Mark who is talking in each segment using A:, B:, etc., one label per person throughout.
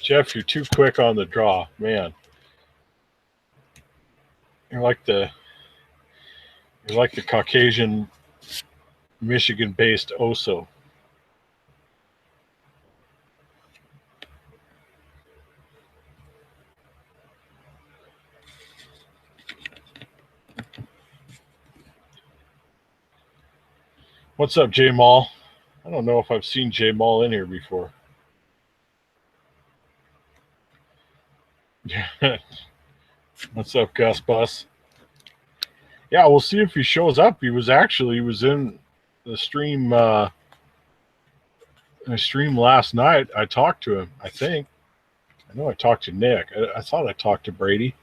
A: Jeff, you're too quick on the draw, man. You're like the Caucasian, Michigan-based Oso. What's up, J Mall? I don't know if I've seen J Mall in here before. What's up, Gus Bus? Yeah, we'll see if he shows up. He was in the stream last night. I talked to him, I think. I know I talked to Nick. I thought I talked to Brady.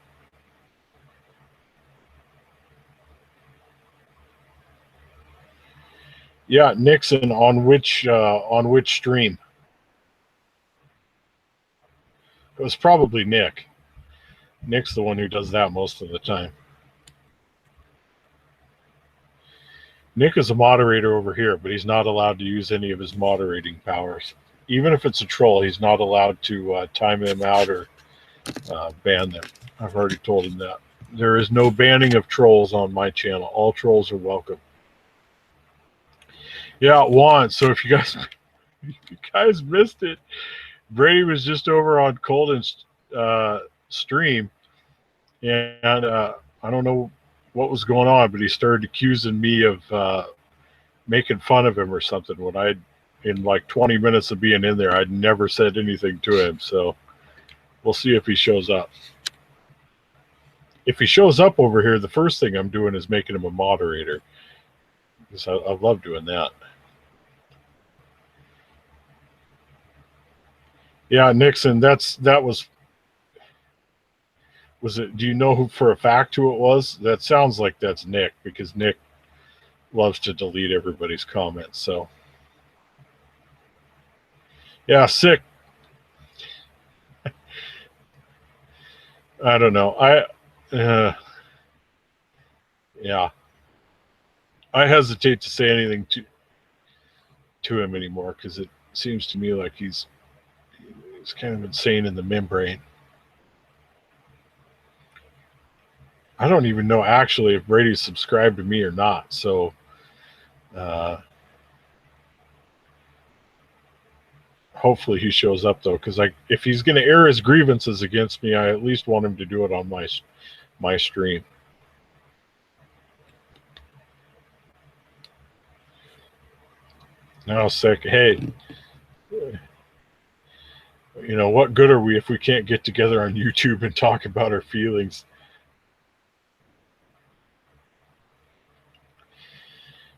A: Yeah, Nixon, on which stream? It was probably Nick. Nick's the one who does that most of the time. Nick is a moderator over here, but he's not allowed to use any of his moderating powers. Even if it's a troll, he's not allowed to time them out or ban them. I've already told him that. There is no banning of trolls on my channel. All trolls are welcome. Yeah, Juan. So if you guys missed it, Brady was just over on Colden's stream, and I don't know what was going on, but he started accusing me of making fun of him or something when in like 20 minutes of being in there, I'd never said anything to him. So we'll see if he shows up. If he shows up over here, the first thing I'm doing is making him a moderator, because I love doing that. Yeah, Nixon, that was it? Do you know who for a fact who it was? That sounds like that's Nick, because Nick loves to delete everybody's comments. So yeah, sick. I don't know. Yeah, I hesitate to say anything to him anymore, because it seems to me like he's kind of insane in the membrane. I don't even know actually if Brady's subscribed to me or not. So hopefully he shows up, though, because if he's going to air his grievances against me, I at least want him to do it on my stream. Now, sick. Hey, you know, what good are we if we can't get together on YouTube and talk about our feelings?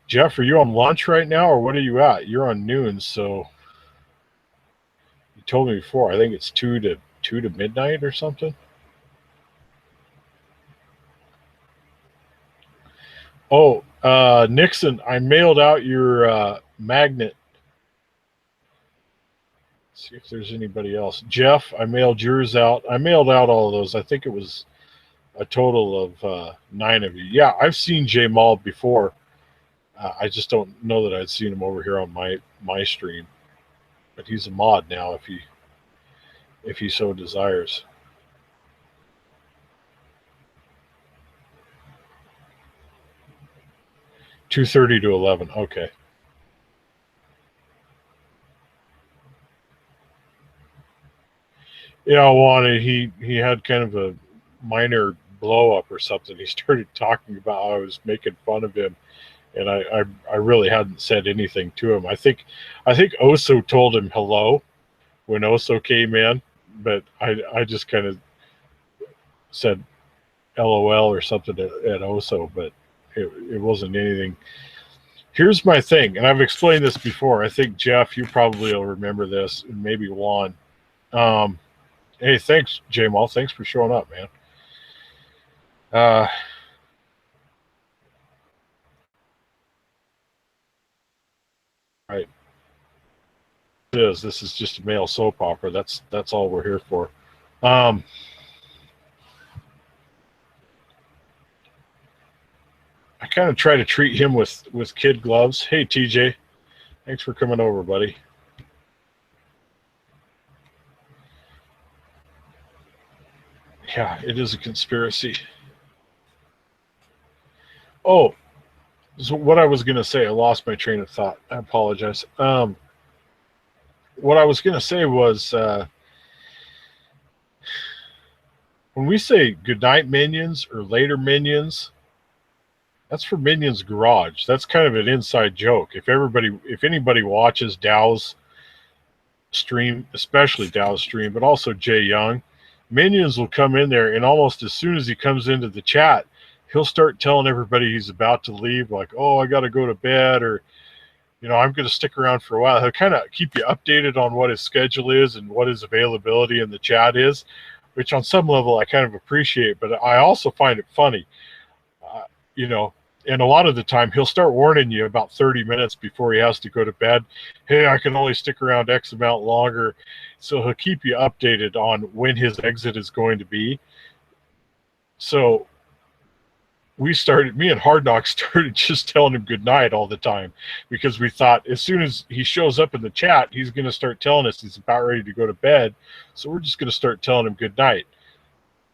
A: Jeff, are you on lunch right now, or what are you at? You're on noon, so you told me before. I think it's 2 to midnight or something. Oh, Nixon, I mailed out your magnet. Let's see if there's anybody else. Jeff, I mailed yours out. I mailed out all of those. I think it was a total of 9 of you. Yeah, I've seen J Mall before. I just don't know that I'd seen him over here on my stream. But he's a mod now if he so desires. $2:30 to 11. Okay. Yeah, Juan, he had kind of a minor blow up or something. He started talking about how I was making fun of him, and I really hadn't said anything to him. I think Oso told him hello when Oso came in, but I just kind of said LOL or something at Oso, but it wasn't anything. Here's my thing, and I've explained this before. I think, Jeff, you probably will remember this, and maybe Juan. Hey, thanks, J-Mal. Thanks for showing up, man. Right. This is just a male soap opera. That's all we're here for. I kind of try to treat him with kid gloves. Hey, TJ, thanks for coming over, buddy. Yeah, it is a conspiracy. Oh, so what I was going to say, I lost my train of thought. I apologize. What I was going to say was when we say goodnight minions or later minions, that's for Minions Garage. That's kind of an inside joke. If anybody watches Dow's stream, especially Dow's stream, but also Jay Young, Minions will come in there, and almost as soon as he comes into the chat, he'll start telling everybody he's about to leave, like, "Oh, I got to go to bed," or I'm going to stick around for a while. He'll kind of keep you updated on what his schedule is and what his availability in the chat is, which on some level I kind of appreciate, but I also find it funny. Uh, you know, and a lot of the time he'll start warning you about 30 minutes before he has to go to bed. Hey, I can only stick around X amount longer. So he'll keep you updated on when his exit is going to be. So me and Hard Knock started just telling him good night all the time, because we thought as soon as he shows up in the chat, he's going to start telling us he's about ready to go to bed. So we're just going to start telling him good night.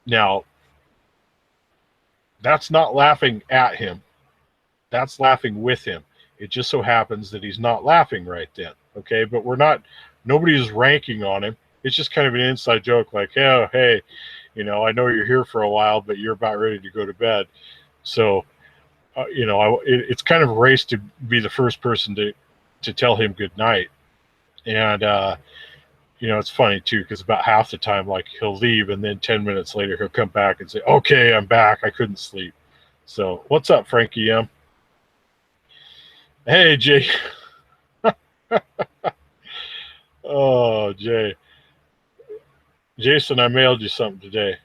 A: Now, that's not laughing at him. That's laughing with him. It just so happens that he's not laughing right then. Okay. But nobody's ranking on him. It's just kind of an inside joke, like, oh, hey, I know you're here for a while, but you're about ready to go to bed. So, it's kind of a race to be the first person to tell him good night. And, it's funny too, because about half the time, like, he'll leave and then 10 minutes later, he'll come back and say, okay, I'm back. I couldn't sleep. So what's up, Frankie M? Hey, Jay. Oh, Jay. Jason, I mailed you something today.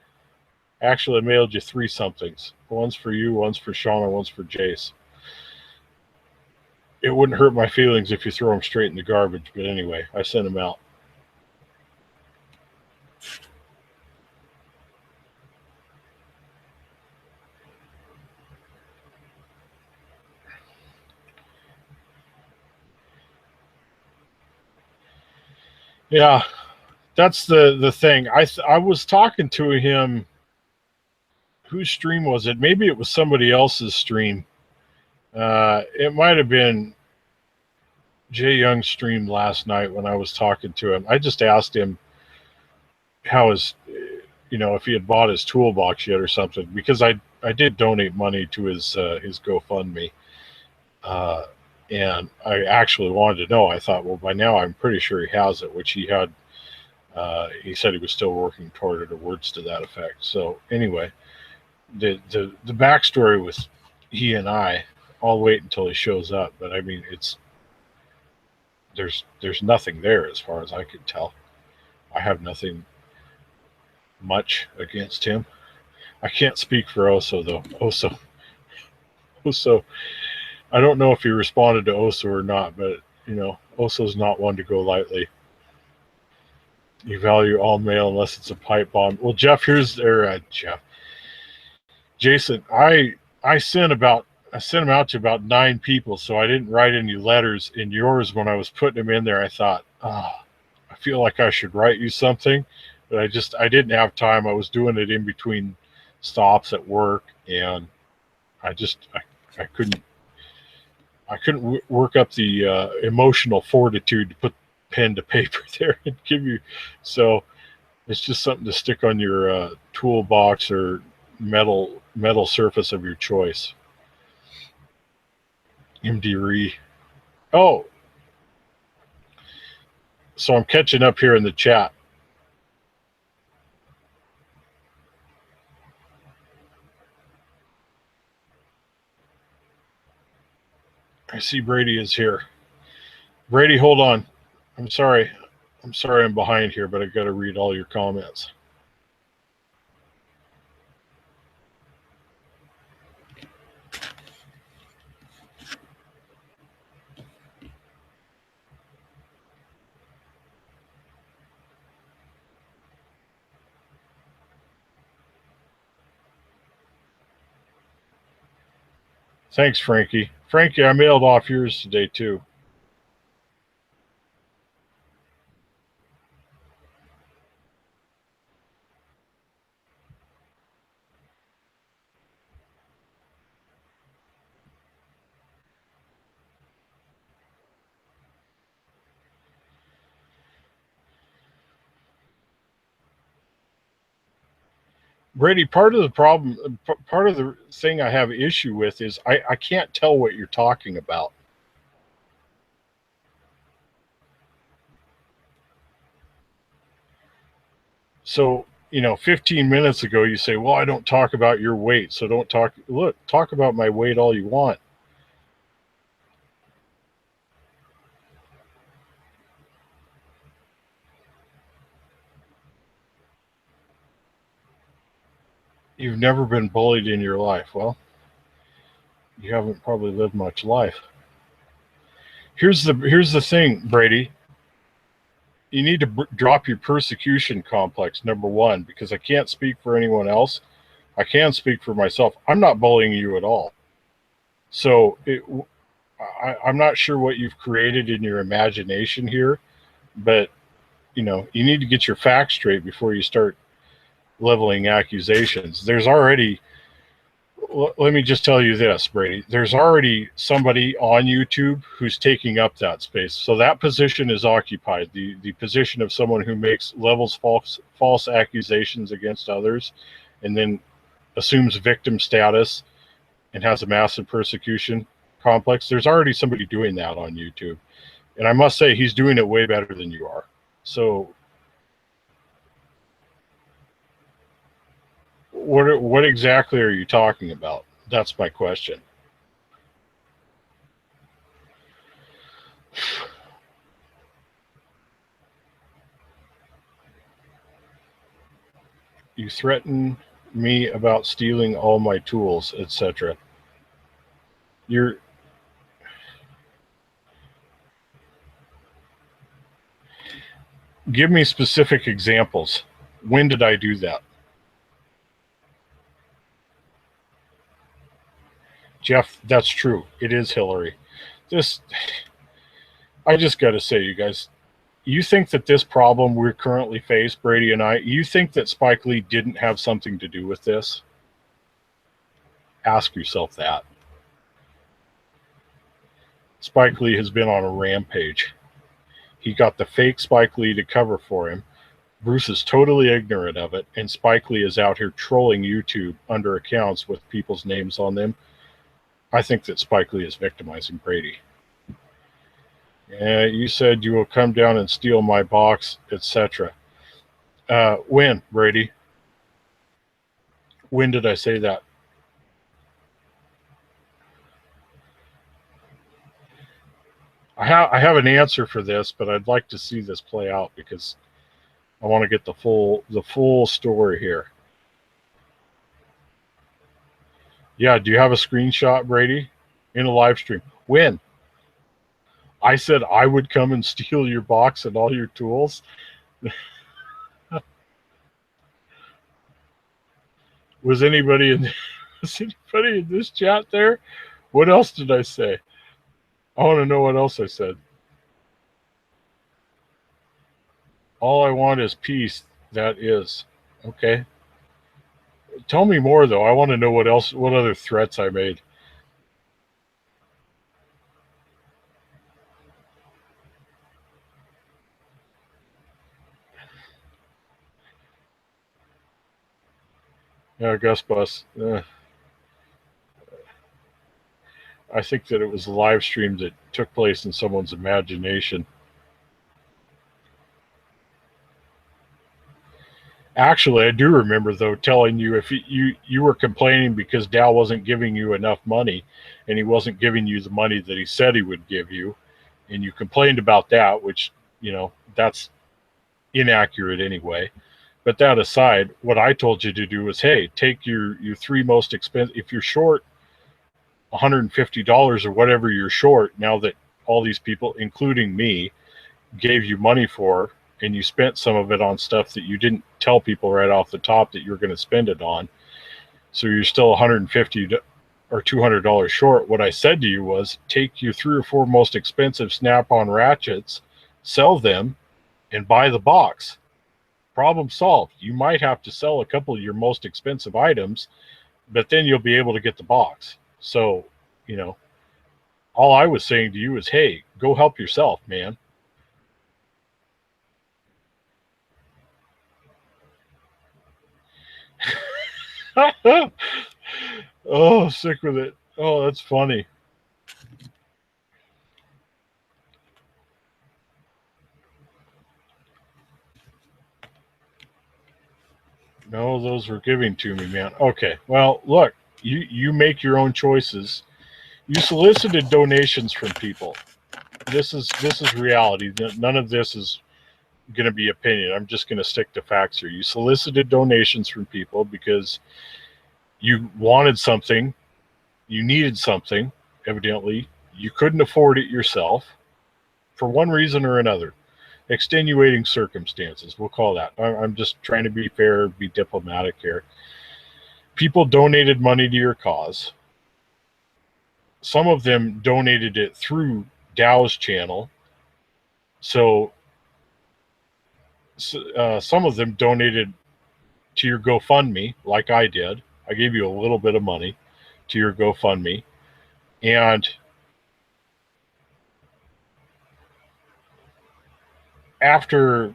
A: Actually, I mailed you 3 somethings. One's for you, one's for Shauna, one's for Jace. It wouldn't hurt my feelings if you throw them straight in the garbage, but anyway, I sent them out. Yeah, that's the thing. I was talking to him. Whose stream was it? Maybe it was somebody else's stream. It might have been Jay Young's stream last night when I was talking to him. I just asked him how if he had bought his toolbox yet or something, because I did donate money to his GoFundMe. And I actually wanted to know. I thought, well, by now I'm pretty sure he has it, which he had. He said he was still working toward it, or words to that effect. So anyway, the backstory with he and I'll wait until he shows up. But I mean, there's nothing there as far as I could tell. I have nothing much against him. I can't speak for Oso though. Oso. I don't know if he responded to Oso or not, but Oso's not one to go lightly. You value all mail unless it's a pipe bomb. Well, Jeff, Jason, I sent them out to about 9 people, so I didn't write any letters. In yours, when I was putting them in there, I thought, I feel like I should write you something, but I didn't have time. I was doing it in between stops at work, and I couldn't work up the emotional fortitude to put pen to paper there and give you. So it's just something to stick on your toolbox or metal surface of your choice. MD Oh, so I'm catching up here in the chat. I see Brady is here. Brady, hold on. I'm sorry I'm behind here, but I got to read all your comments. Thanks, Frankie. Frankie, I mailed off yours today too. Brady, part of the problem, part of the thing I have issue with is I can't tell what you're talking about. So, 15 minutes ago, you say, well, I don't talk about your weight. So don't talk about my weight all you want. You've never been bullied in your life. Well, you haven't probably lived much life. Here's the thing, Brady. You need to drop your persecution complex, number one, because I can't speak for anyone else. I can speak for myself. I'm not bullying you at all. So I'm not sure what you've created in your imagination here, but you need to get your facts straight before you start leveling accusations. Let me just tell you this, Brady. There's already somebody on YouTube who's taking up that space. So that position is occupied. The position of someone who levels false accusations against others and then assumes victim status and has a massive persecution complex. There's already somebody doing that on YouTube. And I must say he's doing it way better than you are. So what exactly are you talking about? That's my question. You threaten me about stealing all my tools, etc. You're Give me specific examples. When did I do that? Jeff, that's true. It is Hillary. This I just got to say, you guys, you think that this problem we're currently faced, Brady and I, you think that Spike Lee didn't have something to do with this? Ask yourself that. Spike Lee has been on a rampage. He got the fake Spike Lee to cover for him. Bruce is totally ignorant of it, and Spike Lee is out here trolling YouTube under accounts with people's names on them. I think that Spike Lee is victimizing Brady. Yeah, you said you will come down and steal my box, etc. When, Brady? When did I say that? I have an answer for this, but I'd like to see this play out because I want to get the full story here. Yeah, do you have a screenshot, Brady, in a live stream? When? I said I would come and steal your box and all your tools. Was anybody in this chat there? What else did I say? I want to know what else I said. All I want is peace. That is. Okay. Tell me more though. I want to know what other threats I made. Yeah, Gus Bus. I think that it was a live stream that took place in someone's imagination. Actually, I do remember though telling you if you were complaining because Dow wasn't giving you enough money, and he wasn't giving you the money that he said he would give you, and you complained about that, which that's inaccurate anyway. But that aside, what I told you to do was, hey, take your three most expensive. If you're short $150 or whatever you're short, now that all these people, including me, gave you money for, and you spent some of it on stuff that you didn't tell people right off the top that you're going to spend it on, so you're still $150 or $200 short. What I said to you was, take your 3 or 4 most expensive Snap-on ratchets, sell them, and buy the box. Problem solved. You might have to sell a couple of your most expensive items, but then you'll be able to get the box. So, all I was saying to you is, hey, go help yourself, man. Oh, sick with it. Oh, that's funny. No, those were giving to me, man. Okay. Well, look, you make your own choices. You solicited donations from people. This is reality. None of this is going to be opinion. I'm just going to stick to facts here. You solicited donations from people because you wanted something, you needed something, evidently. You couldn't afford it yourself for one reason or another. Extenuating circumstances, we'll call that. I'm just trying to be fair, be diplomatic here. People donated money to your cause. Some of them donated it through Dow's channel. So some of them donated to your GoFundMe, like I did. I gave you a little bit of money to your GoFundMe. And after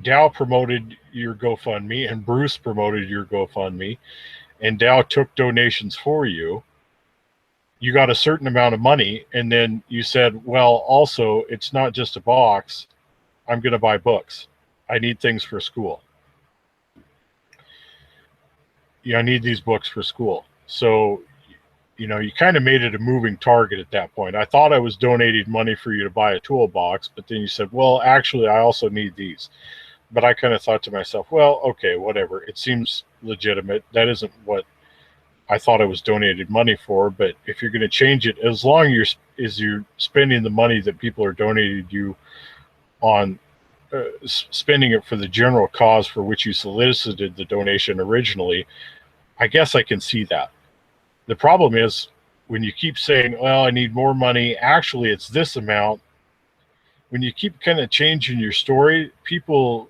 A: Dow promoted your GoFundMe and Bruce promoted your GoFundMe, and Dow took donations for you, you got a certain amount of money. And then you said, well, also, it's not just a box. I'm going to buy books. I need things for school. I need these books for school. So, you kind of made it a moving target at that point. I thought I was donating money for you to buy a toolbox, but then you said, well, actually, I also need these. But I kind of thought to myself, well, okay, whatever. It seems legitimate. That isn't what I thought I was donated money for. But if you're going to change it, as long as you're spending the money that people are donating you on, spending it for the general cause for which you solicited the donation originally, I guess I can see that. The problem is when you keep saying, well, I need more money, actually it's this amount. When you keep kind of changing your story, people,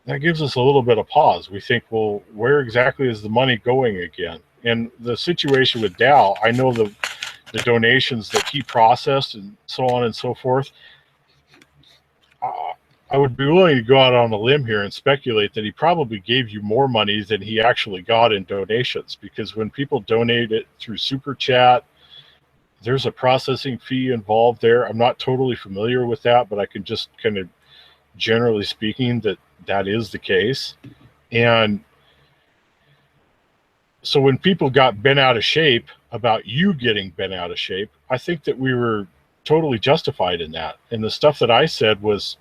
A: that gives us a little bit of pause. We think, well, where exactly is the money going again? And the situation with Dow, I know the donations that he processed and so on and so forth. I would be willing to go out on a limb here and speculate that he probably gave you more money than he actually got in donations, because when people donate it through Super Chat, there's a processing fee involved there. I'm not totally familiar with that, but I can just kind of generally speaking that is the case. And so when people got bent out of shape about you getting bent out of shape, I think that we were totally justified in that. And the stuff that I said was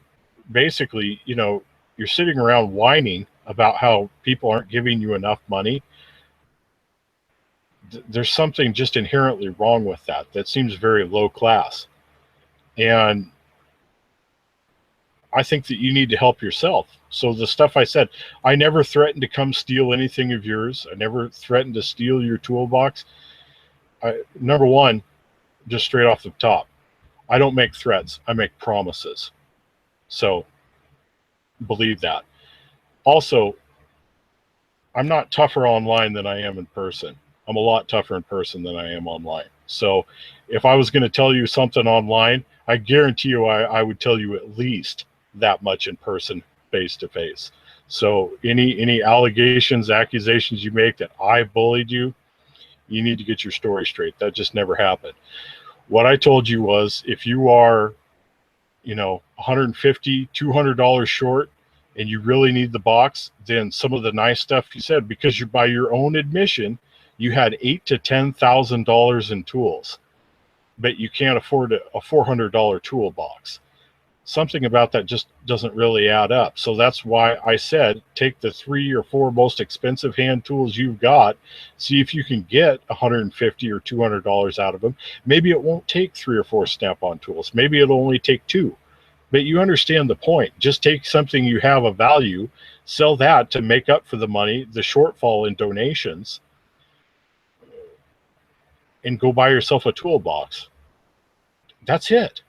A: basically, you're sitting around whining about how people aren't giving you enough money. There's something just inherently wrong with that. That seems very low class. And I think that you need to help yourself. So the stuff I said, I never threatened to come steal anything of yours. I never threatened to steal your toolbox. Number one, just straight off the top, I don't make threats. I make promises. So believe that. Also, I'm not tougher online than I am in person. I'm a lot tougher in person than I am online. So if I was going to tell you something online, I guarantee you I would tell you at least that much in person, face to face. So any allegations, accusations you make that I bullied you, you need to get your story straight. That just never happened. What I told you was, if you are, $150, $200 short and you really need the box, then some of the nice stuff you said, because you, by your own admission, you had $8,000 to $10,000 in tools, but you can't afford a $400 toolbox. Something about that just doesn't really add up. So that's why I said, take the 3 or 4 most expensive hand tools you've got, see if you can get $150 or $200 out of them. Maybe it won't take 3 or 4 Snap-on tools. Maybe it'll only take 2. But you understand the point. Just take something you have of value, sell that to make up for the money, the shortfall in donations, and go buy yourself a toolbox. That's it.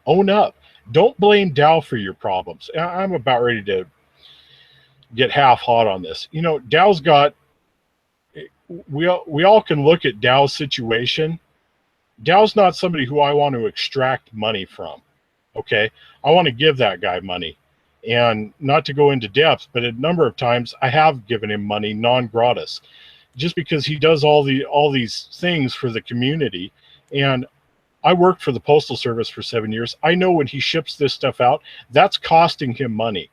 A: Own up. Don't blame Dow for your problems. I'm about ready to get half hot on this. Dow's got, we all can look at Dow's situation. Dow's not somebody who I want to extract money from. Okay. I want to give that guy money. And not to go into depth, but a number of times I have given him money non gratis, just because he does all these things for the community. And I worked for the Postal Service for 7 years. I know when he ships this stuff out, that's costing him money.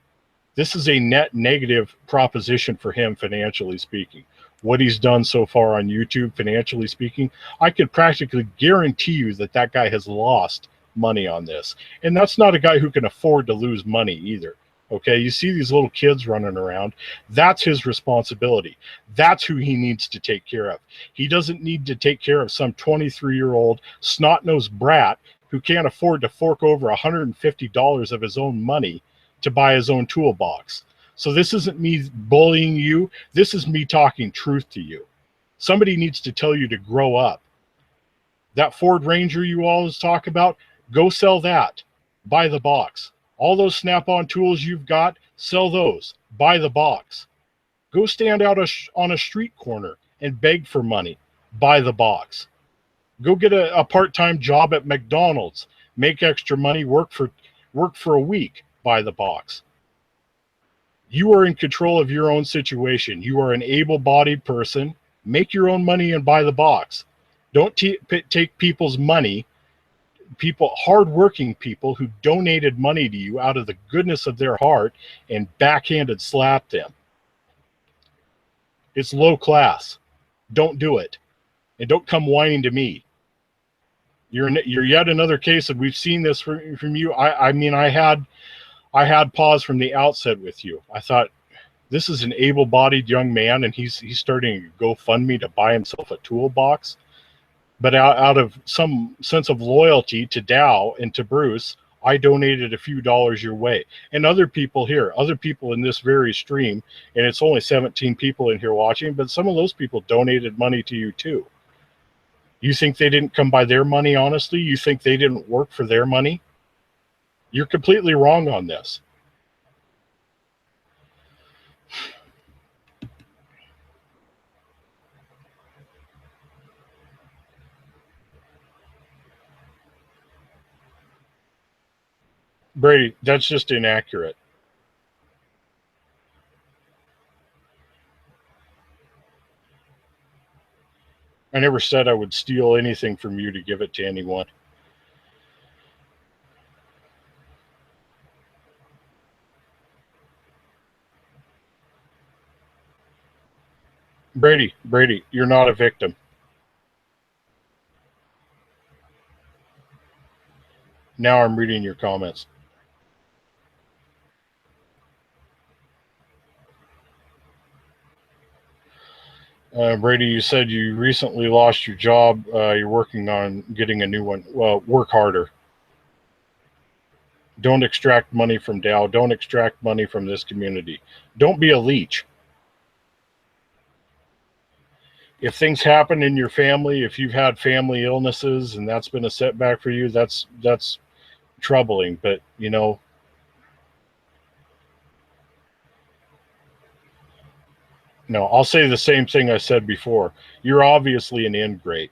A: This is a net negative proposition for him, financially speaking. What he's done so far on YouTube, financially speaking, I could practically guarantee you that that guy has lost money on this. And that's not a guy who can afford to lose money either. Okay, you see these little kids running around. That's his responsibility. That's who he needs to take care of. He doesn't need to take care of some 23-year-old snot-nosed brat who can't afford to fork over $150 of his own money to buy his own toolbox. So this isn't me bullying you. This is me talking truth to you. Somebody needs to tell you to grow up. That Ford Ranger you always talk about, go sell that. Buy the box. All those Snap-on tools you've got, sell those. Buy the box. Go stand out on a street corner and beg for money. Buy the box. Go get a part-time job at McDonald's. Make extra money. Work for a week. Buy the box. You are in control of your own situation. You are an able-bodied person. Make your own money and buy the box. Don't take people's money, hardworking people who donated money to you out of the goodness of their heart, and backhanded slap them. It's low class. Don't do it. And don't come whining to me. You're yet another case, and we've seen this from you. I mean, I had pause from the outset with you. I thought, this is an able-bodied young man, and he's starting to GoFundMe to buy himself a toolbox. But out of some sense of loyalty to Dow and to Bruce, I donated a few dollars your way. And other people here, other people in this very stream, and it's only 17 people in here watching, but some of those people donated money to you too. You think they didn't come by their money honestly? You think they didn't work for their money? You're completely wrong on this. Brady, that's just inaccurate. I never said I would steal anything from you to give it to anyone. Brady, you're not a victim. Now I'm reading your comments. Brady, you said you recently lost your job. You're working on getting a new one. Well, work harder. Don't extract money from Dow. Don't extract money from this community. Don't be a leech. If things happen in your family, if you've had family illnesses and that's been a setback for you, that's troubling. But no, I'll say the same thing I said before. You're obviously an ingrate.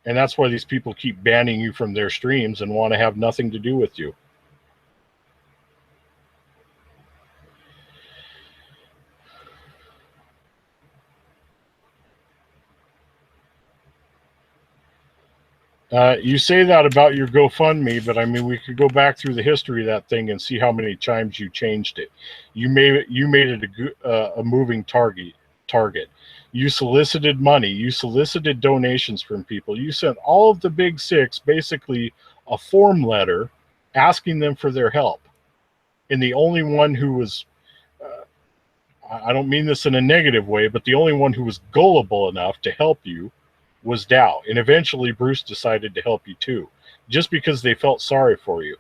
A: And that's why these people keep banning you from their streams and want to have nothing to do with you. You say that about your GoFundMe, but I mean, we could go back through the history of that thing and see how many times you changed it. You made it a moving target. You solicited money. You solicited donations from people. You sent all of the big six basically a form letter asking them for their help. And the only one who was, I don't mean this in a negative way, but the only one who was gullible enough to help you was Dow. And eventually Bruce decided to help you too, just because they felt sorry for you.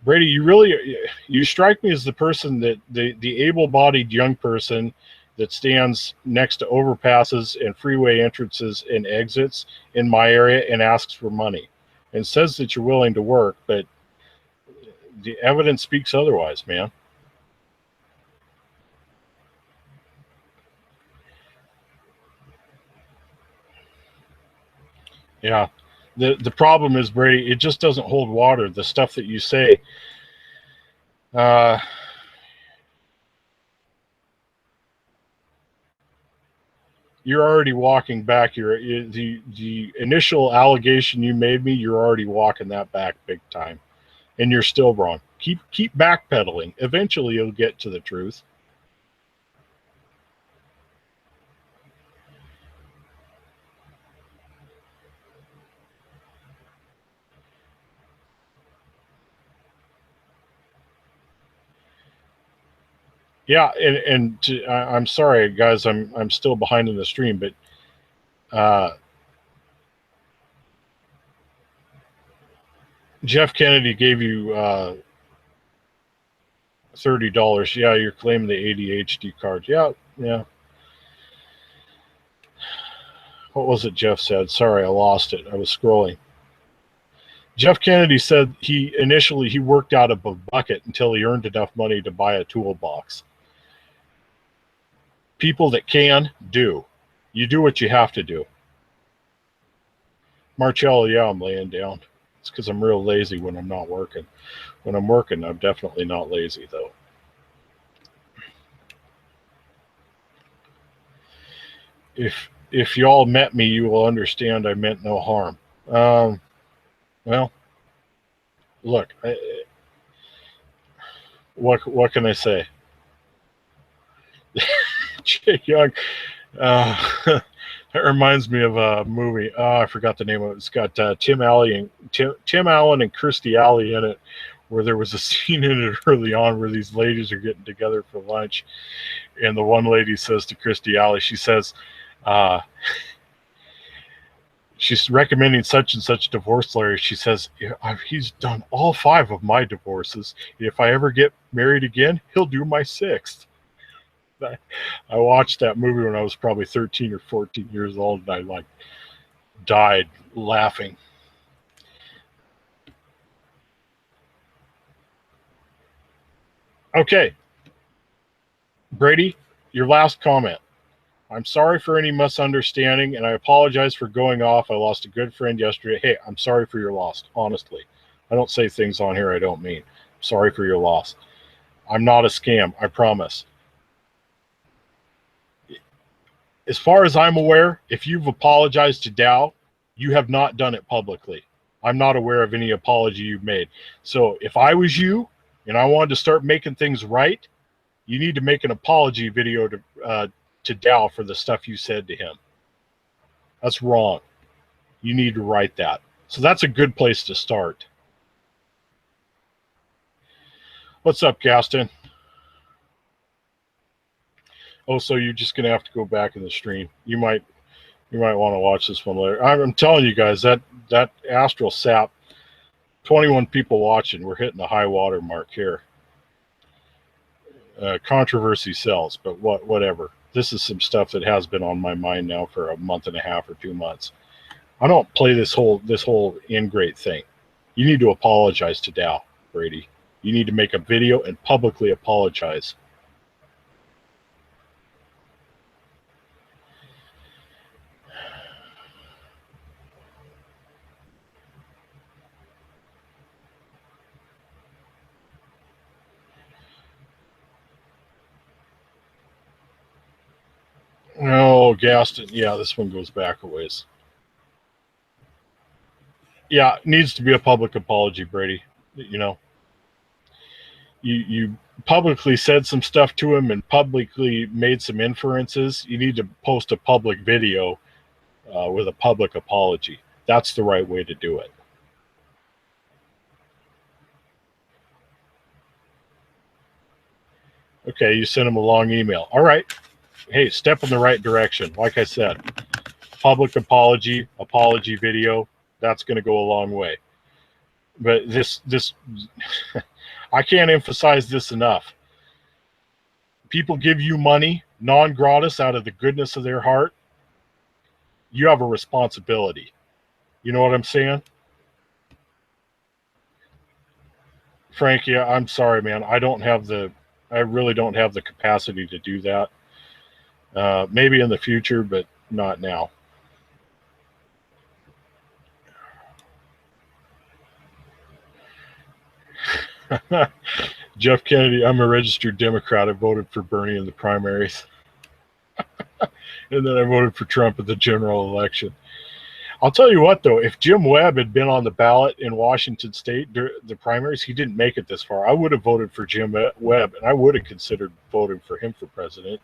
A: Brady, you strike me as the person that the able-bodied young person that stands next to overpasses and freeway entrances and exits in my area and asks for money and says that you're willing to work, but the evidence speaks otherwise, man. Yeah. The problem is, Brady, it just doesn't hold water. The stuff that you say, uh, you're already walking back. The initial allegation you made me. You're already walking that back big time, and you're still wrong. Keep backpedaling. Eventually, you'll get to the truth. Yeah, I'm sorry, guys. I'm still behind in the stream, but uh, Jeff Kennedy gave you $30. Yeah, you're claiming the ADHD card. Yeah, yeah. What was it Jeff said? Sorry, I lost it. I was scrolling. Jeff Kennedy said he worked out of a bucket until he earned enough money to buy a toolbox. People that can do. You do what you have to do. Marcello, yeah, I'm laying down. It's because I'm real lazy when I'm not working. When I'm working, I'm definitely not lazy, though. If y'all met me, you will understand I meant no harm. Well, look, what can I say? Jay Young, that reminds me of a movie. I forgot the name of it. It's got Tim Allen and Kirstie Alley in it, where there was a scene in it early on where these ladies are getting together for lunch, and the one lady says to Kirstie Alley, she says, she's recommending such and such divorce lawyer. She says, he's done all 5 of my divorces. If I ever get married again, he'll do my 6th. I watched that movie when I was probably 13 or 14 years old, and I died laughing. Okay, Brady, your last comment. I'm sorry for any misunderstanding, and I apologize for going off. I lost a good friend yesterday. Hey, I'm sorry for your loss, honestly. I don't say things on here I don't mean. I'm sorry for your loss. I'm not a scam, I promise. As far as I'm aware, if you've apologized to Dow, you have not done it publicly. I'm not aware of any apology you've made. So if I was you and I wanted to start making things right, you need to make an apology video to Dow for the stuff you said to him. That's wrong. You need to write that. So that's a good place to start. What's up, Gaston? Oh, so you're just gonna have to go back in the stream. You might want to watch this one later. I'm telling you guys that Astral Sap, 21 people watching. We're hitting the high water mark here. Controversy sells, but whatever. This is some stuff that has been on my mind now for a month and a half or 2 months. I don't play this whole ingrate thing. You need to apologize to Dow, Brady. You need to make a video and publicly apologize. Oh, Gaston. Yeah, this one goes back a ways. Yeah, it needs to be a public apology, Brady. You know, you publicly said some stuff to him and publicly made some inferences. You need to post a public video with a public apology. That's the right way to do it. Okay, you sent him a long email. All right. Hey, step in the right direction. Like I said, public apology video, that's going to go a long way. But this I can't emphasize this enough. People give you money non-gratis out of the goodness of their heart. You have a responsibility. You know what I'm saying? Frankie, I'm sorry, man. I really don't have the capacity to do that. Maybe in the future, but not now. Jeff Kennedy, I'm a registered Democrat. I voted for Bernie in the primaries, and then I voted for Trump at the general election. I'll tell you what, though, if Jim Webb had been on the ballot in Washington State during the primaries, he didn't make it this far. I would have voted for Jim Webb, and I would have considered voting for him for president.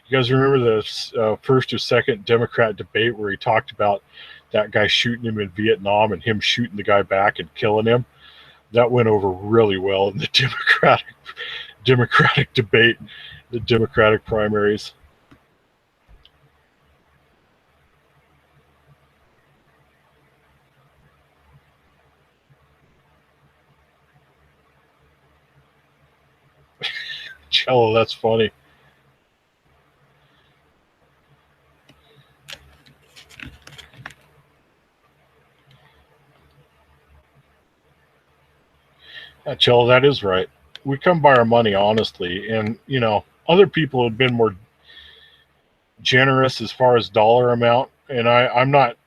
A: You guys remember the first or second Democrat debate where he talked about that guy shooting him in Vietnam and him shooting the guy back and killing him? That went over really well in the Democratic debate, the Democratic primaries. Cello, that's funny. Yeah, Cello, that is right. We come by our money honestly, and other people have been more generous as far as dollar amount, and I'm not.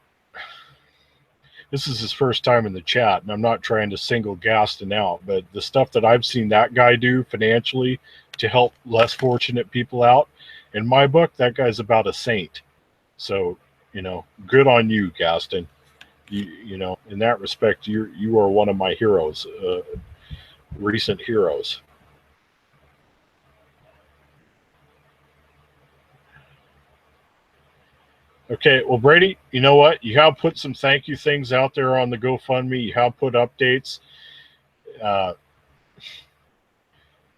A: This is his first time in the chat, and I'm not trying to single Gaston out, but the stuff that I've seen that guy do financially to help less fortunate people out, in my book, that guy's about a saint. So, good on you, Gaston. In that respect, you are one of my heroes, recent heroes. Okay, well, Brady, you know what? You have put some thank you things out there on the GoFundMe. You have put updates. Uh,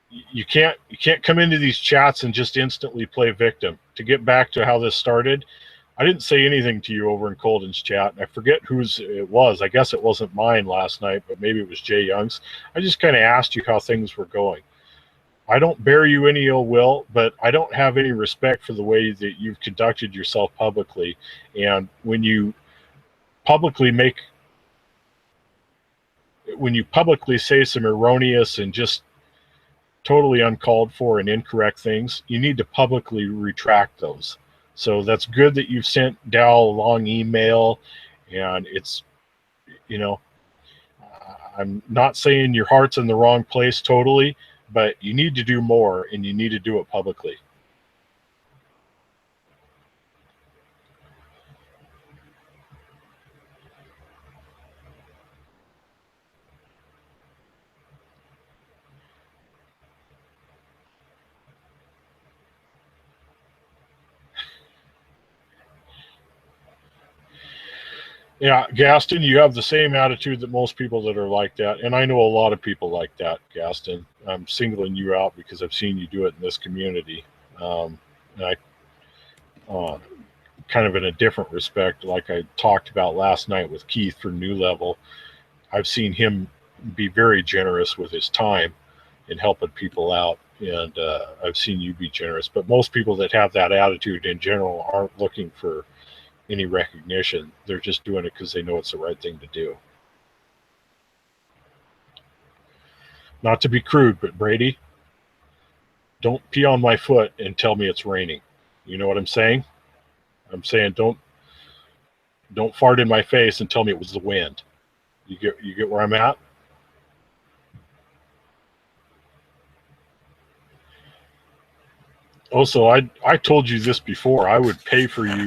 A: you can't come into these chats and just instantly play victim. To get back to how this started, I didn't say anything to you over in Colden's chat. I forget whose it was. I guess it wasn't mine last night, but maybe it was Jay Young's. I just kind of asked you how things were going. I don't bear you any ill will, but I don't have any respect for the way that you've conducted yourself publicly. And publicly make when you publicly say some erroneous and just totally uncalled for and incorrect things, you need to publicly retract those. So that's good that you've sent Dow a long email, and it's, you know, I'm not saying your heart's in the wrong place totally, but you need to do more and you need to do it publicly. Yeah, Gaston, you have the same attitude that most people that are like that. And I know a lot of people like that, Gaston. I'm singling you out because I've seen you do it in this community. And kind of in a different respect, like I talked about last night with Keith for New Level, I've seen him be very generous with his time in helping people out. And I've seen you be generous. But most people that have that attitude in general aren't looking for any recognition. They're just doing it because they know it's the right thing to do. Not to be crude, but Brady, don't pee on my foot and tell me it's raining. You know what I'm saying? I'm saying don't fart in my face and tell me it was the wind. You get where I'm at? Also, I told you this before. I would pay for your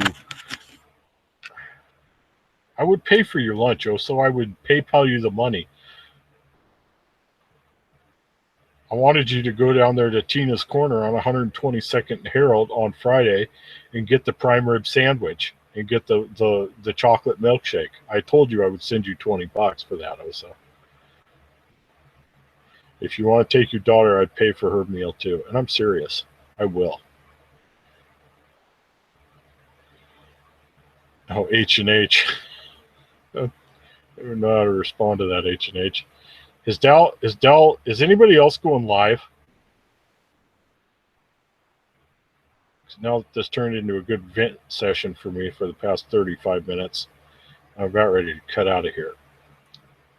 A: lunch, so I would PayPal you the money. I wanted you to go down there to Tina's Corner on 122nd Herald on Friday and get the prime rib sandwich and get the chocolate milkshake. I told you I would send you $20 for that, Oso. If you want to take your daughter, I'd pay for her meal too. And I'm serious. I will. Oh, H&H. I don't know how to respond to that, H&H. Is anybody else going live? Now this turned into a good vent session for me for the past 35 minutes. I'm about ready to cut out of here.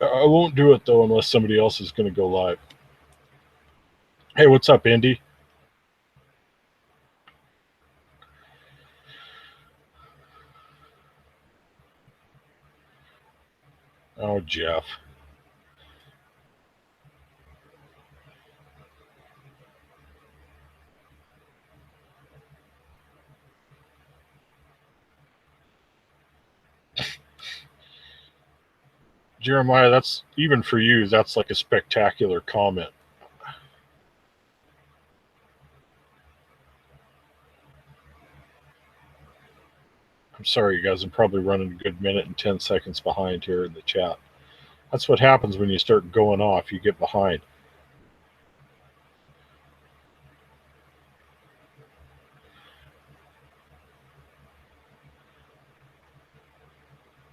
A: I won't do it though unless somebody else is going to go live. Hey, what's up, Indy? Oh, Jeff. Jeremiah, that's even for you. That's like a spectacular comment. I'm sorry, you guys. I'm probably running a good minute and 10 seconds behind here in the chat. That's what happens when you start going off. You get behind.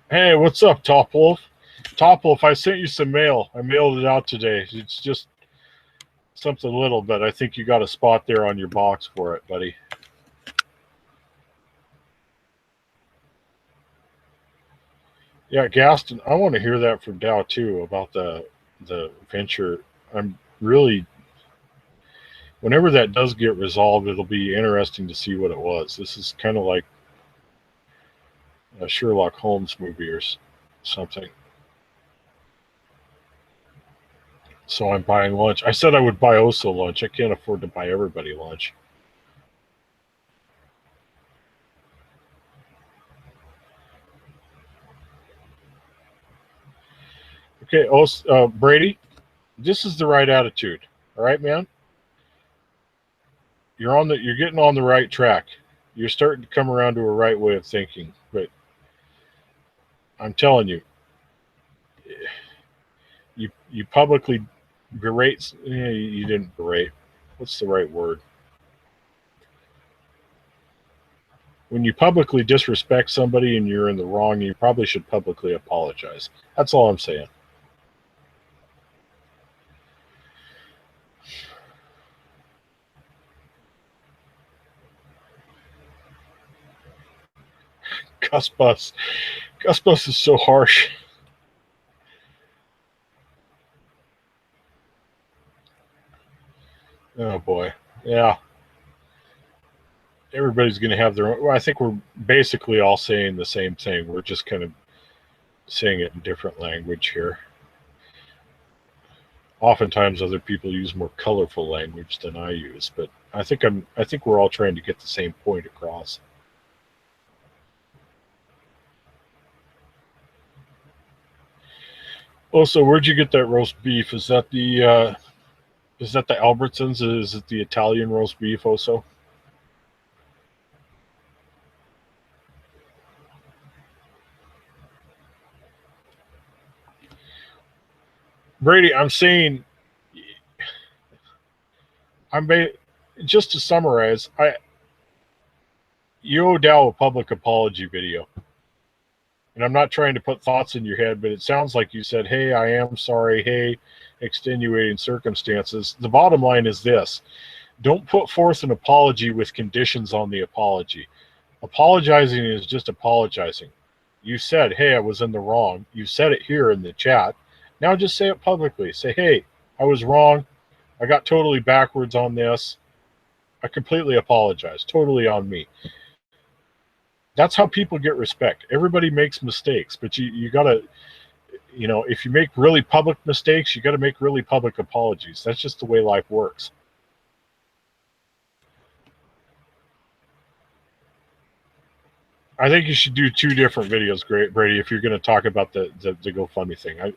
A: Hey, what's up, Top Wolf? Top Wolf, I sent you some mail. I mailed it out today. It's just something little, but I think you got a spot there on your box for it, buddy. Yeah, Gaston, I want to hear that from Dow too about the venture. I'm really, whenever that does get resolved, it'll be interesting to see what it was. This is kind of like a Sherlock Holmes movie or something. So I'm buying lunch. I said I would buy Oso lunch. I can't afford to buy everybody lunch. Okay, Brady, this is the right attitude. All right, man. You're getting on the right track. You're starting to come around to a right way of thinking. But I'm telling you, you publicly berate. You didn't berate. What's the right word? When you publicly disrespect somebody and you're in the wrong, you probably should publicly apologize. That's all I'm saying. Gus Bus. Gus Bus is so harsh. Oh boy. Yeah. Everybody's going to have their own. Well, I think we're basically all saying the same thing. We're just kind of saying it in different language here. Oftentimes, other people use more colorful language than I use, but I think we're all trying to get the same point across. Also, where'd you get that roast beef? Is that the Albertsons? Is it the Italian roast beef? Also, Brady, I'm saying, just to summarize, you owe Dow a public apology video. And I'm not trying to put thoughts in your head, but it sounds like you said, hey, I am sorry. Hey, extenuating circumstances. The bottom line is this: don't put forth an apology with conditions on the apology. Apologizing is just apologizing. You said, hey, I was in the wrong. You said it here in the chat. Now just say it publicly. Say, hey, I was wrong. I got totally backwards on this. I completely apologize. Totally on me. That's how people get respect. Everybody makes mistakes, but you got to, if you make really public mistakes, you got to make really public apologies. That's just the way life works. I think you should do two different videos, Brady, if you're going to talk about the GoFundMe thing. An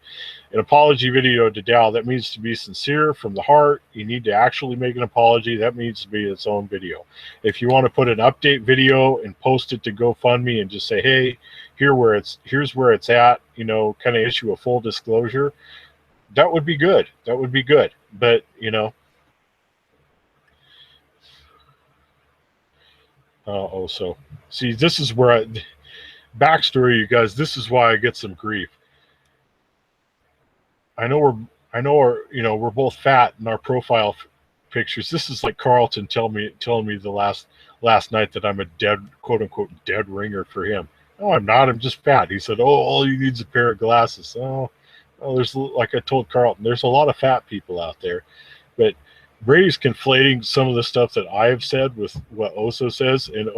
A: apology video to Dow, that means to be sincere from the heart. You need to actually make an apology. That needs to be its own video. If you want to put an update video and post it to GoFundMe and just say, hey, here's where it's at, kind of issue a full disclosure, that would be good. That would be good. But, so see, this is where backstory, you guys. This is why I get some grief. I know we're both fat in our profile pictures. This is like Carlton telling me the last night that I'm a dead, quote unquote, dead ringer for him. No, I'm not. I'm just fat. He said, oh, all you need is a pair of glasses. Oh, there's, like I told Carlton, there's a lot of fat people out there, but Brady's conflating some of the stuff that I have said with what Oso says, and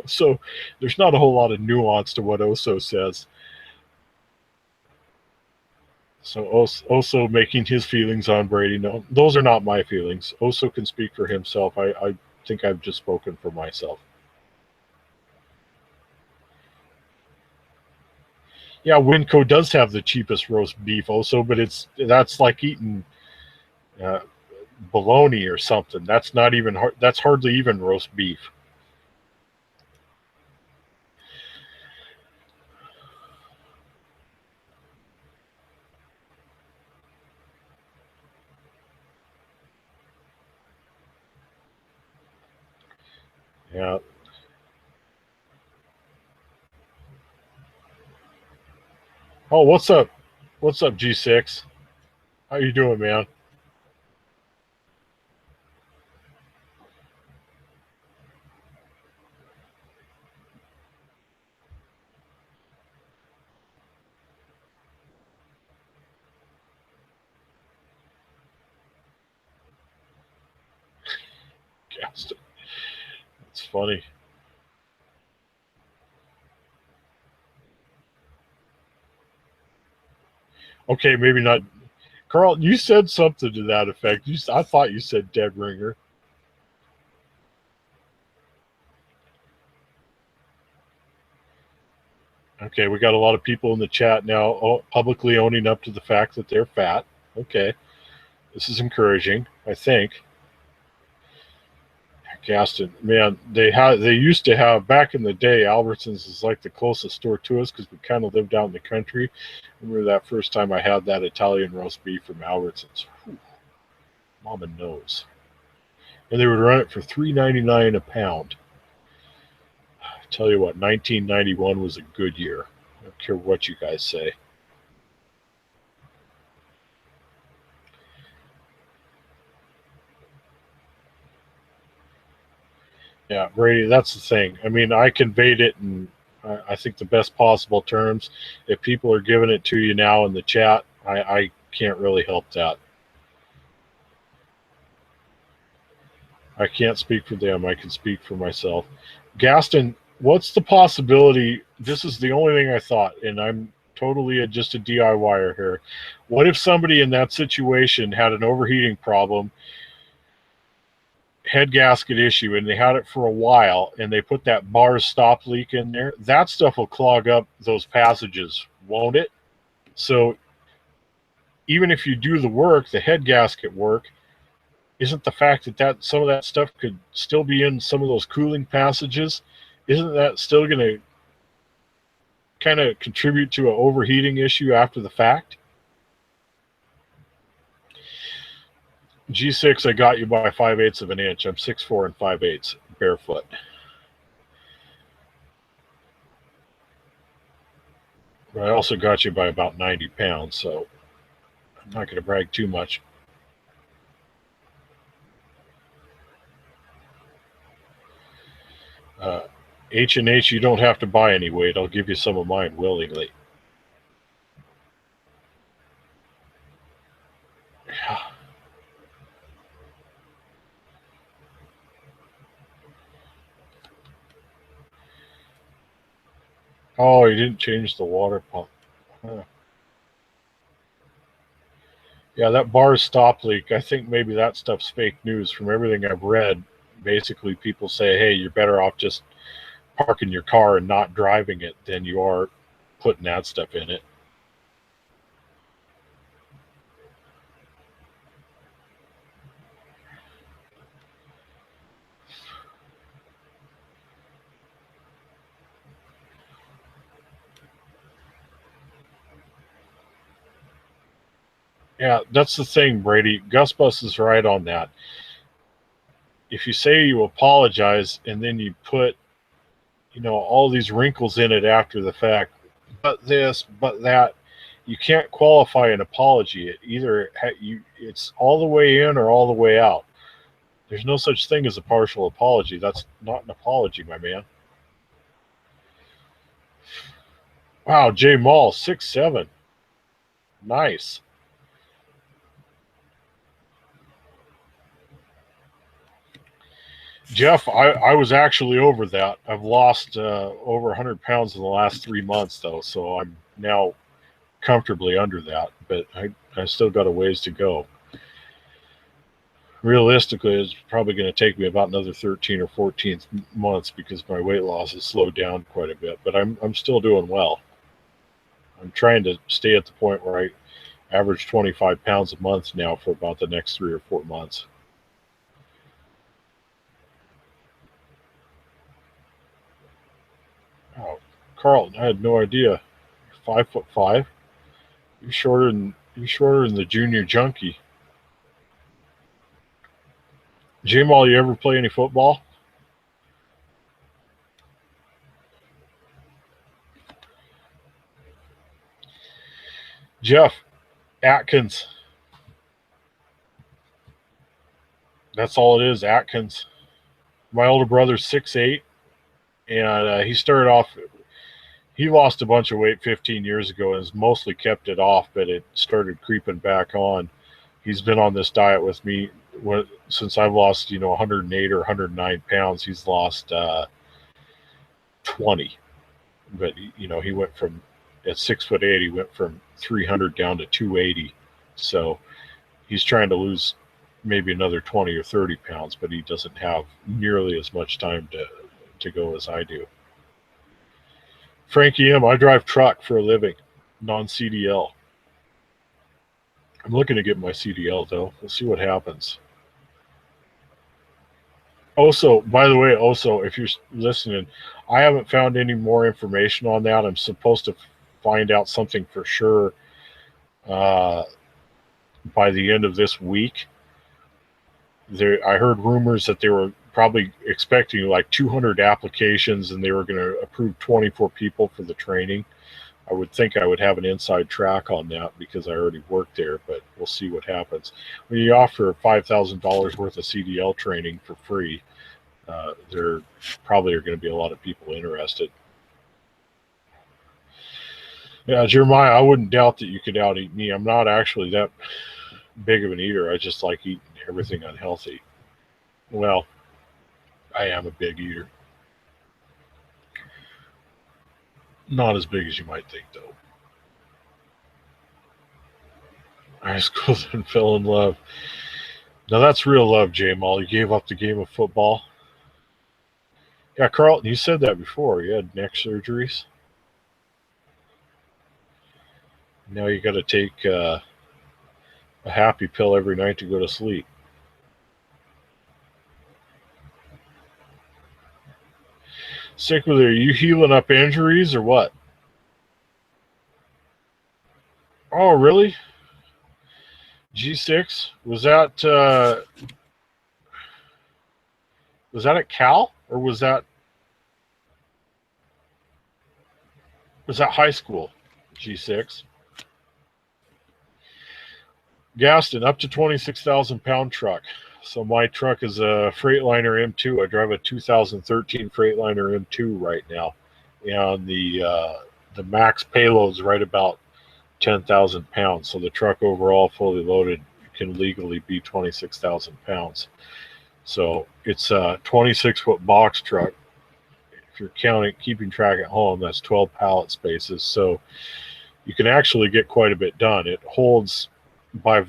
A: so there's not a whole lot of nuance to what Oso says. So Oso making his feelings on Brady. No, those are not my feelings. Oso can speak for himself. I think I've just spoken for myself. Yeah, Winco does have the cheapest roast beef also, but that's like eating uh, bologna or something. That's not even that's hardly even roast beef. Yeah. Oh, what's up? What's up, G6? How you doing, man? Gaston. It's funny. Okay, maybe not. Carl, you said something to that effect. I thought you said dead ringer. Okay, we got a lot of people in the chat now publicly owning up to the fact that they're fat. Okay, this is encouraging, I think. Gaston, man, they used to have back in the day. Albertsons is like the closest store to us because we kind of lived out in the country. I remember that first time I had that Italian roast beef from Albertsons. Whew, mama knows, and they would run it for $3.99 a pound. I tell you what, 1991 was a good year. I don't care what you guys say. Yeah, Brady, that's the thing. I mean, I conveyed it in, I think, the best possible terms. If people are giving it to you now in the chat, I can't really help that. I can't speak for them. I can speak for myself. Gaston, what's the possibility? This is the only thing I thought, and I'm totally just a DIYer here. What if somebody in that situation had an overheating problem, head gasket issue, and they had it for a while, and they put that bar stop leak in there? That stuff will clog up those passages, won't it? So even if you do the work, the head gasket work, isn't the fact that some of that stuff could still be in some of those cooling passages, isn't that still going to kind of contribute to an overheating issue after the fact? G6, I got you by 5/8 of an inch. I'm 6'4" and 5/8 barefoot. But I also got you by about 90 pounds, so I'm not going to brag too much. Uh, H&H, you don't have to buy any weight. I'll give you some of mine willingly. Oh, you didn't change the water pump. Huh. Yeah, that bar stop leak, I think maybe that stuff's fake news. From everything I've read, basically people say, hey, you're better off just parking your car and not driving it than you are putting that stuff in it. Yeah, that's the thing, Brady. Gus Bus is right on that. If you say you apologize and then you put, all these wrinkles in it after the fact, but this, but that, you can't qualify an apology. It's all the way in or all the way out. There's no such thing as a partial apology. That's not an apology, my man. Wow, J Mall, 6'7". Nice. Jeff, I was actually over that. I've lost over 100 pounds in the last 3 months, though, so I'm now comfortably under that, but I still got a ways to go. Realistically, it's probably going to take me about another 13 or 14 months because my weight loss has slowed down quite a bit, but I'm still doing well. I'm trying to stay at the point where I average 25 pounds a month now for about the next 3 or 4 months. Oh, Carlton, I had no idea. 5'5". You're shorter than the junior junkie. Jamal, you ever play any football? Jeff Atkins. That's all it is, Atkins. My older brother's 6'8", and he started off. He lost a bunch of weight 15 years ago and has mostly kept it off, but it started creeping back on. He's been on this diet with me since I've lost, 108 or 109 pounds. He's lost 20, but he went from at 6'8", he went from 300 down to 280. So he's trying to lose maybe another 20 or 30 pounds, but he doesn't have nearly as much time to go as I do. Frankie M., I drive truck for a living, non-CDL. I'm looking to get my CDL, though. We'll see what happens. Also, by the way, if you're listening, I haven't found any more information on that. I'm supposed to find out something for sure by the end of this week. I heard rumors that they were probably expecting like 200 applications and they were going to approve 24 people for the training. I would think I would have an inside track on that because I already worked there, but we'll see what happens. When you offer $5,000 worth of CDL training for free, there probably are going to be a lot of people interested. Yeah, Jeremiah, I wouldn't doubt that you could out-eat me. I'm not actually that big of an eater. I just like eating everything unhealthy. Well, I am a big eater. Not as big as you might think, though. High school then fell in love. Now that's real love, Jamal. You gave up the game of football. Yeah, Carlton, you said that before. You had neck surgeries. Now you got to take a happy pill every night to go to sleep. Sickly, are you healing up injuries or what? Oh, really? G6? Was that at Cal or was that high school? G6. Gaston, up to 26,000 pound truck. So my truck is a Freightliner M2. I drive a 2013 Freightliner M2 right now, and the max payload is right about 10,000 pounds. So the truck overall, fully loaded, can legally be 26,000 pounds. So it's a 26-foot box truck. If you're keeping track at home, that's 12 pallet spaces. So you can actually get quite a bit done. It holds by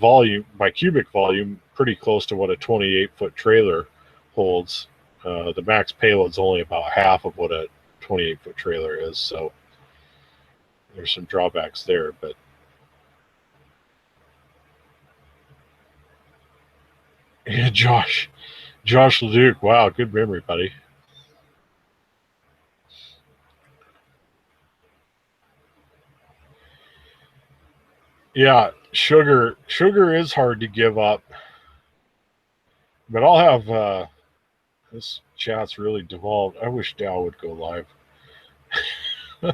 A: cubic volume, pretty close to what a 28-foot trailer holds. The max payload's only about half of what a 28-foot trailer is. So there's some drawbacks there, but yeah, Josh Leduc, wow, good memory, buddy. Yeah, sugar is hard to give up, but I'll have this chat's really devolved. I wish Dow would go live. I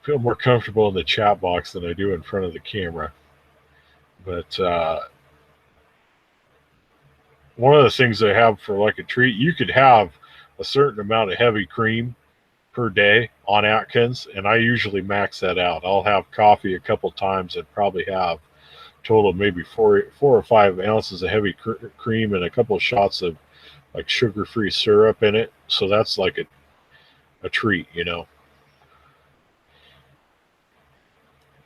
A: feel more comfortable in the chat box than I do in front of the camera. But one of the things they have for like a treat, you could have a certain amount of heavy cream per day on Atkins, and I usually max that out. I'll have coffee a couple times and probably have total maybe 4 or 5 ounces of heavy cream and a couple of shots of like sugar-free syrup in it. So that's like a treat,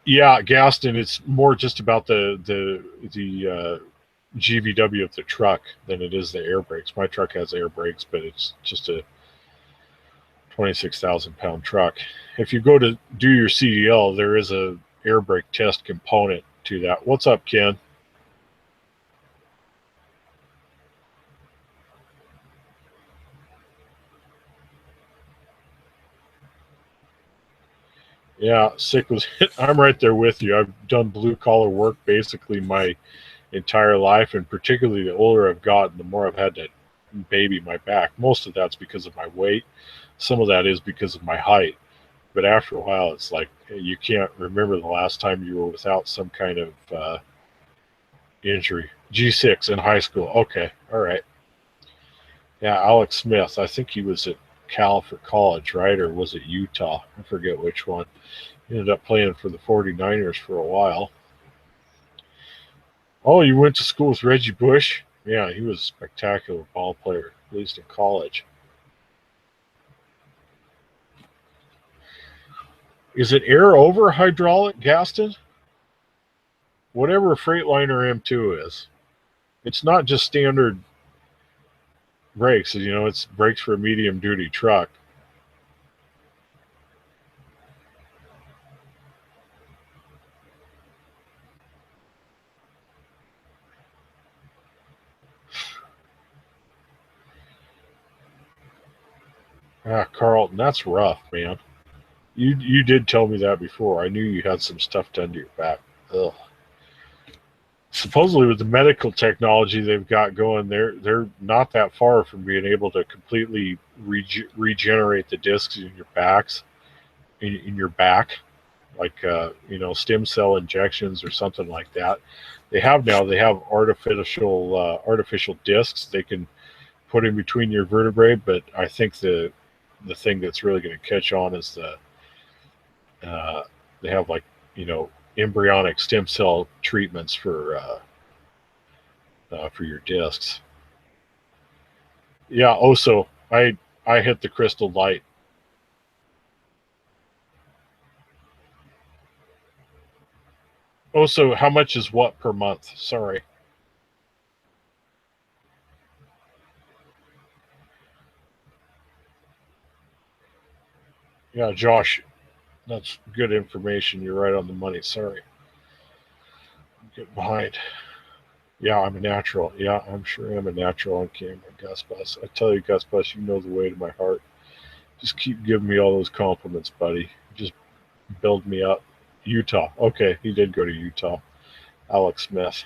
A: Yeah, Gaston, it's more just about the GVW of the truck than it is the air brakes. My truck has air brakes, but it's just a 26,000 pound truck. If you go to do your CDL, there is a air brake test component to that. What's up, Ken? Yeah, sick was I'm right there with you. I've done blue collar work basically my entire life, and particularly the older I've gotten, the more I've had to baby my back. Most of that's because of my weight. Some of that is because of my height. But after a while, it's like you can't remember the last time you were without some kind of injury. G6 in high school. Okay, all right. Yeah, Alex Smith. I think he was at Cal for college, right? Or was it Utah? I forget which one. He ended up playing for the 49ers for a while. Oh, you went to school with Reggie Bush? Yeah, he was a spectacular ball player, at least in college. Is it air over hydraulic, Gaston? Whatever a Freightliner M2 is. It's not just standard brakes, it's brakes for a medium duty truck. Ah, Carlton, that's rough, man. You did tell me that before. I knew you had some stuff done to your back. Ugh. Supposedly with the medical technology they've got going, they're not that far from being able to completely regenerate the discs in your backs, in your back, like stem cell injections or something like that. They have artificial discs they can put in between your vertebrae, but I think the thing that's really going to catch on is uh, they have like embryonic stem cell treatments for your discs. Yeah. Also, I hit the crystal light. Also, how much is what per month? Sorry. Yeah, Josh, that's good information. You're right on the money. Sorry. Get behind. Yeah, I'm a natural. Yeah, I'm sure I'm a natural on camera, Gus Bus. I tell you, Gus Bus, you know the way to my heart. Just keep giving me all those compliments, buddy. Just build me up. Utah. Okay, he did go to Utah. Alex Smith.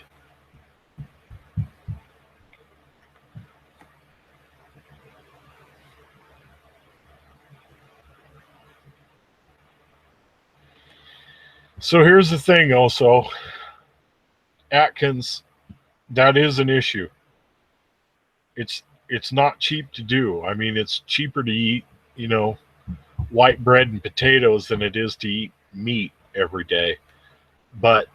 A: So here's the thing also, Atkins, that is an issue. It's not cheap to do. I mean, it's cheaper to eat, you know, white bread and potatoes than it is to eat meat every day. But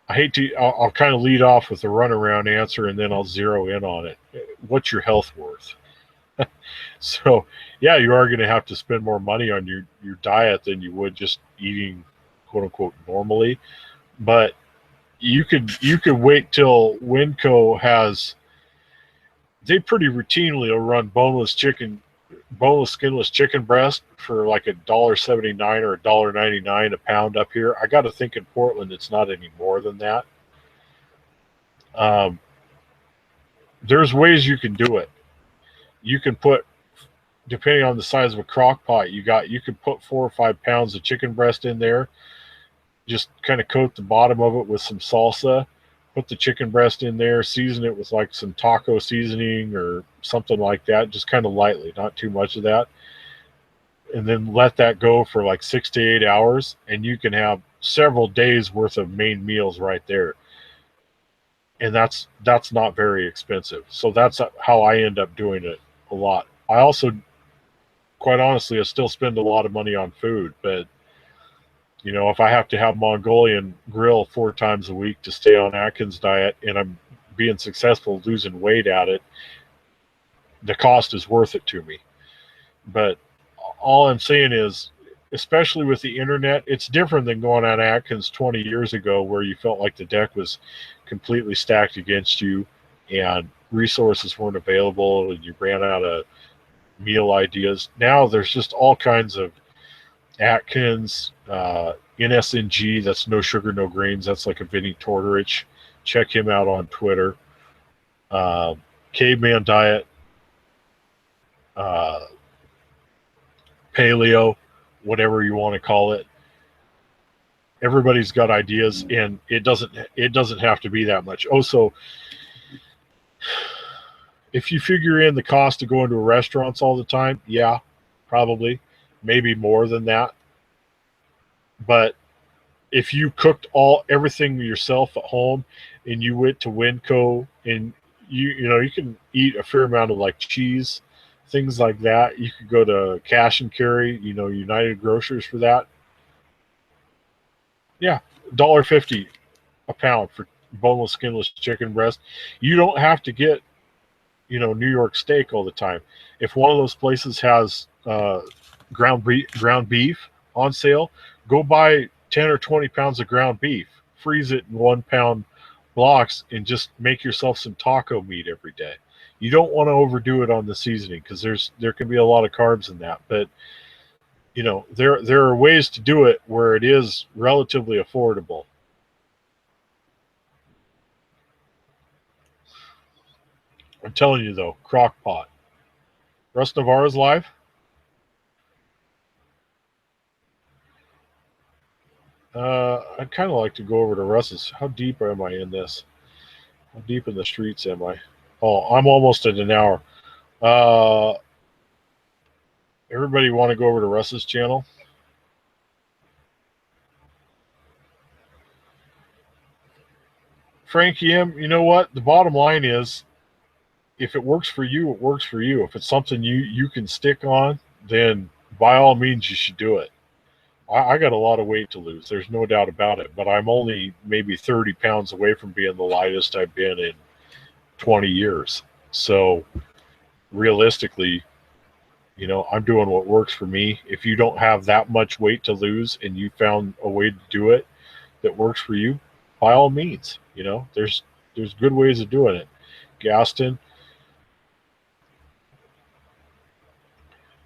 A: I hate to. I'll kind of lead off with a runaround answer, and then I'll zero in on it. What's your health worth? So, yeah, you are going to have to spend more money on your diet than you would just eating quote unquote normally. But you could wait till Winco has. They pretty routinely will run boneless skinless chicken breast for like $1.79 or $1.99 a pound up here. I got to think in Portland it's not any more than that. Um, there's ways you can do it. You can put, depending on the size of a crock pot you got, you could put 4 or 5 pounds of chicken breast in there. Just kind of coat the bottom of it with some salsa. Put the chicken breast in there, season it with like some taco seasoning or something like that, just kind of lightly, not too much of that, and then let that go for like 6 to 8 hours, and you can have several days worth of main meals right there. And that's not very expensive. So that's how I end up doing it a lot. I also, quite honestly, I still spend a lot of money on food, but if I have to have Mongolian grill 4 times a week to stay on Atkins diet and I'm being successful losing weight at it, the cost is worth it to me. But all I'm saying is, especially with the internet, it's different than going on Atkins 20 years ago where you felt like the deck was completely stacked against you and resources weren't available and you ran out of meal ideas. Now there's just all kinds of Atkins, NSNG, that's no sugar, no grains. That's like a Vinny Tortorich. Check him out on Twitter. Uh, Caveman Diet, uh, Paleo, whatever you want to call it. Everybody's got ideas, and it doesn't have to be that much. Also, if you figure in the cost of going to restaurants all the time, yeah, probably, maybe more than that. But if you cooked everything yourself at home, and you went to Winco, and you can eat a fair amount of like cheese, things like that. You could go to Cash and Carry, United Grocers for that. Yeah, $1.50 a pound for boneless, skinless chicken breast. You don't have to get New York steak all the time. If one of those places has ground beef on sale, go buy 10 or 20 pounds of ground beef, freeze it in 1 pound blocks, and just make yourself some taco meat every day. You don't want to overdo it on the seasoning because there can be a lot of carbs in that. But there are ways to do it where it is relatively affordable. I'm telling you though, crock pot. Russ Navarro's live. I'd kind of like to go over to Russ's. How deep am I in this? How deep in the streets am I? Oh, I'm almost at an hour. Uh, Everybody want to go over to Russ's channel? Frankie M, you know what? The bottom line is, if it works for you, it works for you. If it's something you can stick on, then by all means you should do it. I got a lot of weight to lose. There's no doubt about it. But I'm only maybe 30 pounds away from being the lightest I've been in 20 years. So realistically, I'm doing what works for me. If you don't have that much weight to lose and you found a way to do it that works for you, by all means, there's good ways of doing it. Gaston.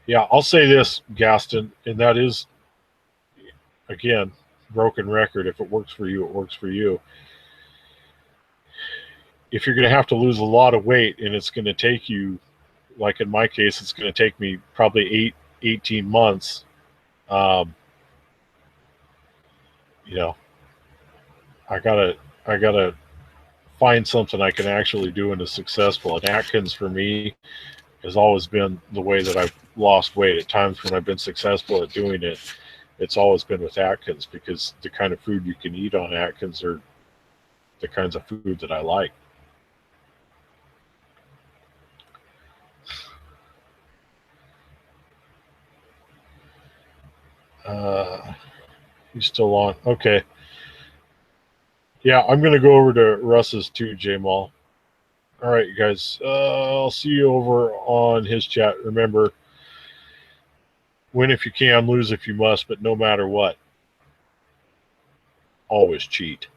A: Yeah, I'll say this, Gaston, and that is, again, broken record. If it works for you, it works for you. If you're going to have to lose a lot of weight and it's going to take you, like in my case, it's going to take me probably 18 months, um, I gotta find something I can actually do and is successful. And Atkins for me has always been the way that I've lost weight. At times when I've been successful at doing it, it's always been with Atkins, because the kind of food you can eat on Atkins are the kinds of food that I like. He's still on. Okay. Yeah, I'm going to go over to Russ's too, Jamal. All right, you guys. I'll see you over on his chat. Remember, win if you can, lose if you must, but no matter what, always cheat.